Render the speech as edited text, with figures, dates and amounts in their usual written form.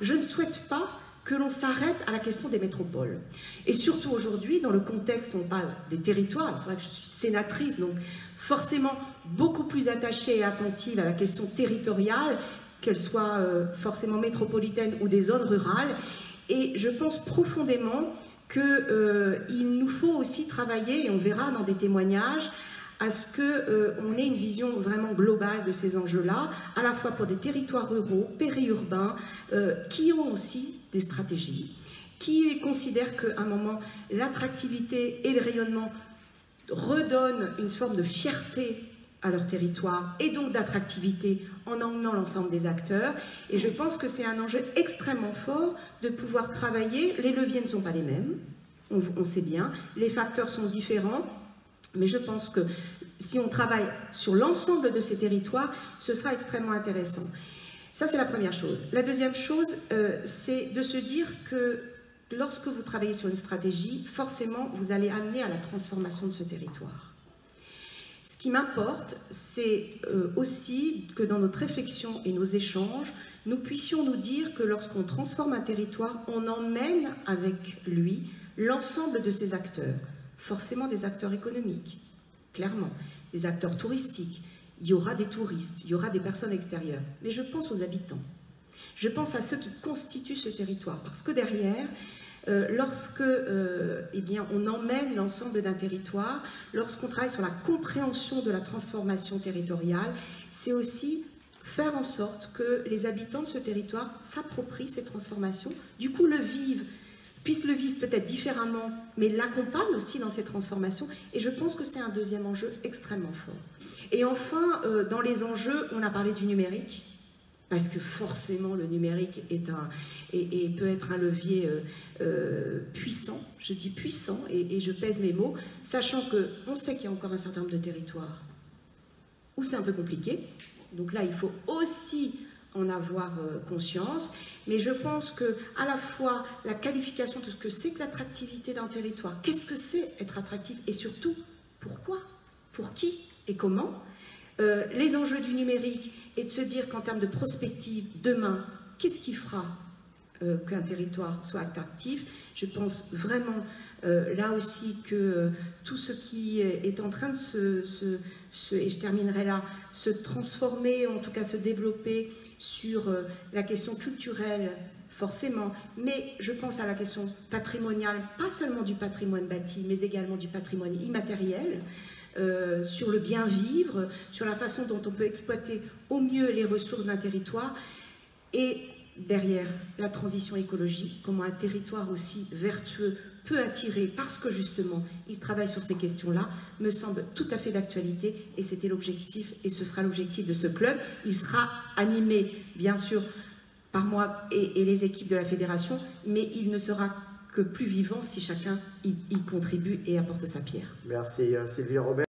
Je ne souhaite pas que l'on s'arrête à la question des métropoles. Et surtout aujourd'hui, dans le contexte où on parle des territoires, c'est vrai que je suis sénatrice, donc forcément beaucoup plus attachée et attentive à la question territoriale, qu'elle soit forcément métropolitaine ou des zones rurales. Et je pense profondément qu'il nous faut aussi travailler, et on verra dans des témoignages, à ce qu'on ait une vision vraiment globale de ces enjeux-là, à la fois pour des territoires ruraux, périurbains, qui ont aussi des stratégies, qui considèrent qu'à un moment, l'attractivité et le rayonnement redonnent une forme de fierté à leur territoire et donc d'attractivité en emmenant l'ensemble des acteurs. Et je pense que c'est un enjeu extrêmement fort de pouvoir travailler. Les leviers ne sont pas les mêmes, on sait bien, les facteurs sont différents. Mais je pense que si on travaille sur l'ensemble de ces territoires, ce sera extrêmement intéressant. Ça, c'est la première chose. La deuxième chose, c'est de se dire que lorsque vous travaillez sur une stratégie, forcément, vous allez amener à la transformation de ce territoire. Ce qui m'importe, c'est aussi que dans notre réflexion et nos échanges, nous puissions nous dire que lorsqu'on transforme un territoire, on emmène avec lui l'ensemble de ses acteurs. Forcément des acteurs économiques, clairement, des acteurs touristiques. Il y aura des touristes, il y aura des personnes extérieures. Mais je pense aux habitants. Je pense à ceux qui constituent ce territoire. Parce que derrière, lorsque eh bien, on emmène l'ensemble d'un territoire, lorsqu'on travaille sur la compréhension de la transformation territoriale, c'est aussi faire en sorte que les habitants de ce territoire s'approprient ces transformations, du coup le vivent, puissent le vivre peut-être différemment, mais l'accompagnent aussi dans ces transformations. Et je pense que c'est un deuxième enjeu extrêmement fort. Et enfin, dans les enjeux, on a parlé du numérique, parce que forcément le numérique peut être un levier puissant, je dis puissant, et je pèse mes mots, sachant qu'on sait qu'il y a encore un certain nombre de territoires où c'est un peu compliqué. Donc là, il faut aussi en avoir conscience, mais je pense que à la fois la qualification de ce que c'est que l'attractivité d'un territoire, qu'est-ce que c'est être attractif et surtout pourquoi, pour qui et comment, les enjeux du numérique et de se dire qu'en termes de prospective, demain, qu'est-ce qui fera qu'un territoire soit attractif. Je pense vraiment là aussi que tout ce qui est en train de et je terminerai là, se transformer, en tout cas se développer sur la question culturelle, forcément, mais je pense à la question patrimoniale, pas seulement du patrimoine bâti, mais également du patrimoine immatériel, sur le bien vivre, sur la façon dont on peut exploiter au mieux les ressources d'un territoire, et derrière la transition écologique, comment un territoire aussi vertueux peut attirer, parce que justement il travaille sur ces questions-là, me semble tout à fait d'actualité, et c'était l'objectif, et ce sera l'objectif de ce club. Il sera animé, bien sûr, par moi et les équipes de la fédération, mais il ne sera que plus vivant si chacun y contribue et apporte sa pierre. Merci Sylvie Robert.